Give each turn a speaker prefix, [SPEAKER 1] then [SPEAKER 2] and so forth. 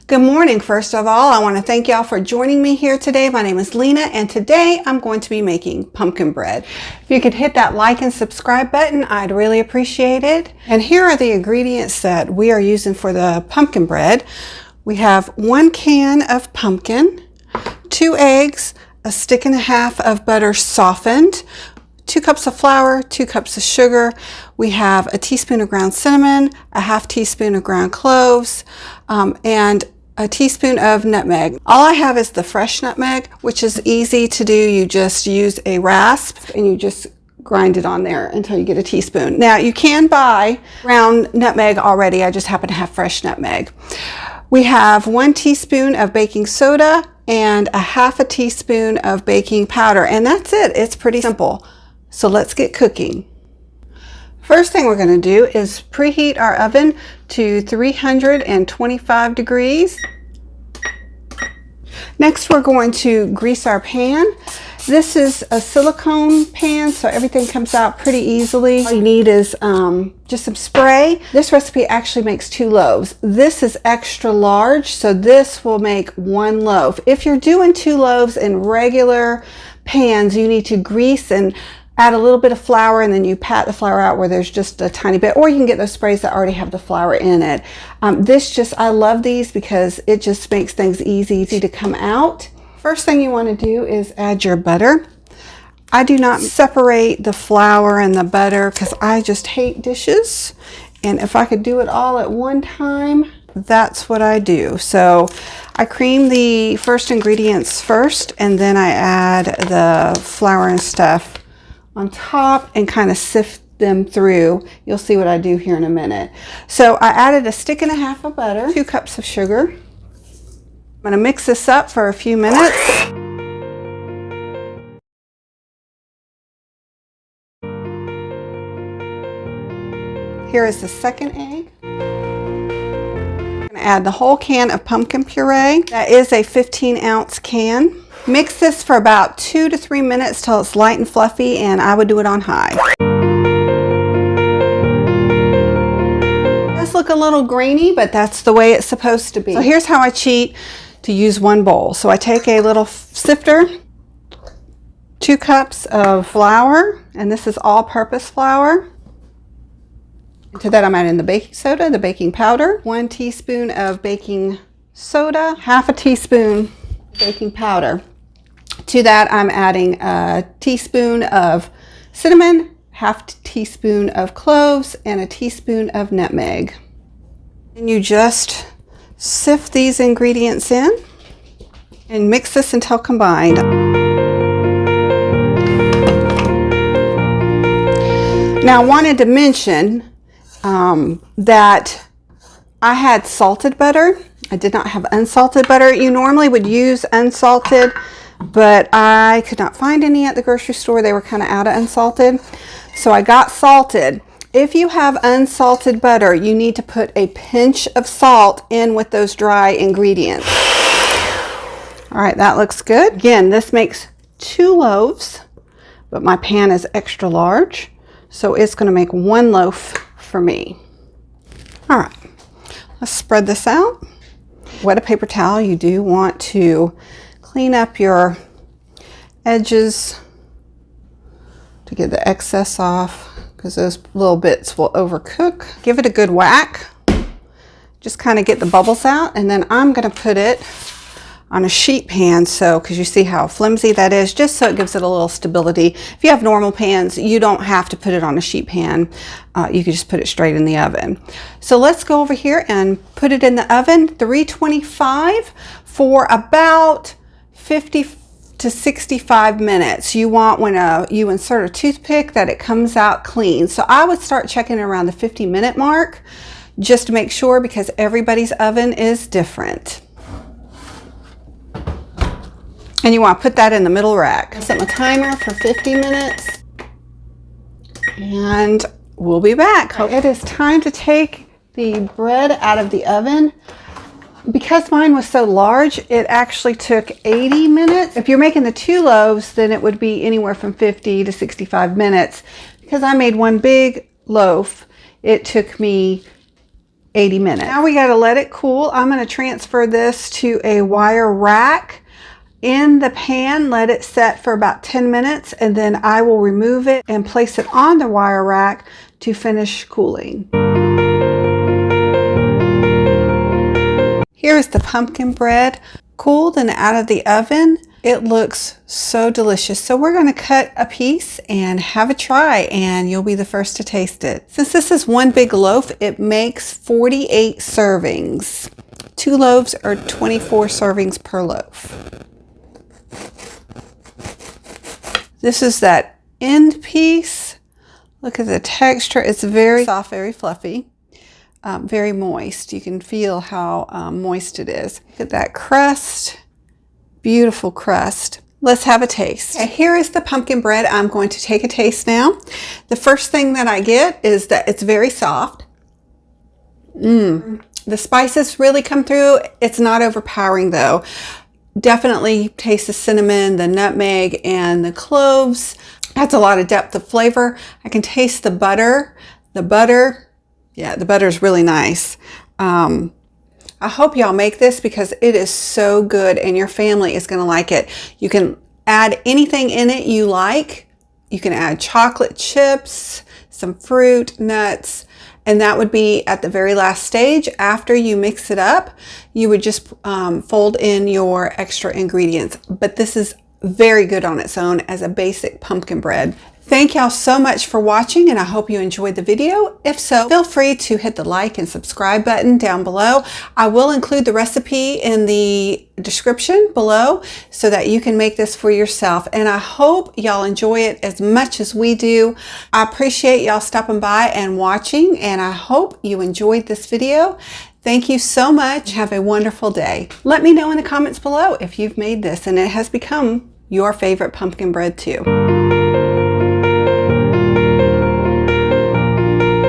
[SPEAKER 1] Good morning. First of all, I want to thank y'all for joining me here today. My name is Lena, and today I'm going to be making pumpkin bread. If you could hit that like and subscribe button, I'd really appreciate it. And here are the ingredients that we are using for the pumpkin bread. We have 1 can of pumpkin, 2 eggs, a stick and a half of butter softened, 2 cups of flour, 2 cups of sugar. We have a teaspoon of ground cinnamon, a half teaspoon of ground cloves, and a teaspoon of nutmeg. All I have is the fresh nutmeg, which is easy to do. You just use a rasp and you just grind it on there until you get a teaspoon. Now you can buy ground nutmeg already. I just happen to have fresh nutmeg. We have 1 teaspoon of baking soda and a half a teaspoon of baking powder, and that's it. It's pretty simple. So let's get cooking. First thing we're going to do is preheat our oven to 325 degrees. Next, we're going to grease our pan. This is a silicone pan, so everything comes out pretty easily. All you need is just some spray. This recipe actually makes 2 loaves. This is extra large, so this will make 1 loaf. If you're doing 2 loaves in regular pans, you need to grease and add a little bit of flour, and then you pat the flour out where there's just a tiny bit, or you can get those sprays that already have the flour in it. I love these because it just makes things easy to come out. First thing you want to do is add your butter. I do not separate the flour and the butter because I just hate dishes, and if I could do it all at one time, that's what I do. So I cream the first ingredients first, and then I add the flour and stuff on top and kind of sift them through. You'll see what I do here in a minute. So I added a stick and a half of butter, 2 cups of sugar. I'm going to mix this up for a few minutes. Here is the second egg. I'm going to add the whole can of pumpkin puree. That is a 15-ounce can. Mix this for about 2 to 3 minutes till it's light and fluffy, and I would do it on high. It does look a little grainy, but that's the way it's supposed to be. So here's how I cheat to use 1 bowl. So I take a little sifter, 2 cups of flour, and this is all-purpose flour. To that I'm adding the baking soda, the baking powder, 1 teaspoon of baking soda, half a teaspoon baking powder. To that I'm adding a teaspoon of cinnamon, half teaspoon of cloves, and a teaspoon of nutmeg. And you just sift these ingredients in and mix this until combined. Now I wanted to mention that I had salted butter. I did not have unsalted butter. You normally would use unsalted, but I could not find any at the grocery store. They were kind of out of unsalted. So I got salted. If you have unsalted butter, you need to put a pinch of salt in with those dry ingredients. All right, that looks good. Again, this makes 2 loaves, but my pan is extra large, so it's going to make 1 loaf for me. All right, let's spread this out. Wet a paper towel. You do want to clean up your edges to get the excess off, because those little bits will overcook. Give it a good whack. Just kind of get the bubbles out, and then I'm going to put it on a sheet pan, so because you see how flimsy that is, just so it gives it a little stability. If you have normal pans, you don't have to put it on a sheet pan. You can just put it straight in the oven. So let's go over here and put it in the oven, 325 for about 50 to 65 minutes. You want when you insert a toothpick that it comes out clean. So I would start checking around the 50-minute mark just to make sure, because everybody's oven is different. And you want to put that in the middle rack. Set my timer for 50 minutes and we'll be back. It is time to take the bread out of the oven. Because mine was so large, it actually took 80 minutes. If you're making the 2 loaves, then it would be anywhere from 50 to 65 minutes. Because I made 1 big loaf, it took me 80 minutes. Now we got to let it cool. I'm going to transfer this to a wire rack in the pan, let it set for about 10 minutes, and then I will remove it and place it on the wire rack to finish cooling. Here is the pumpkin bread, cooled and out of the oven. It looks so delicious. So we're going to cut a piece and have a try, and you'll be the first to taste it. Since this is one big loaf, it makes 48 servings. 2 loaves are 24 servings per loaf. This is that end piece. Look at the texture. It's very soft, very fluffy, very moist. You can feel how moist it is. Look at that crust. Beautiful crust. Let's have a taste. Okay, here is the pumpkin bread. I'm going to take a taste now. The first thing that I get is that it's very soft. The spices really come through. It's not overpowering though. Definitely taste the cinnamon, the nutmeg, and the cloves. That's a lot of depth of flavor. I can taste the butter. The butter is really nice. I hope y'all make this because it is so good and your family is going to like it. You can add anything in it you like. You can add chocolate chips, some fruit, nuts, and that would be at the very last stage. After you mix it up, you would just fold in your extra ingredients. But this is very good on its own as a basic pumpkin bread. Thank y'all so much for watching, and I hope you enjoyed the video. If so, feel free to hit the like and subscribe button down below. I will include the recipe in the description below so that you can make this for yourself. And I hope y'all enjoy it as much as we do. I appreciate y'all stopping by and watching, and I hope you enjoyed this video. Thank you so much. Have a wonderful day. Let me know in the comments below if you've made this and it has become your favorite pumpkin bread too.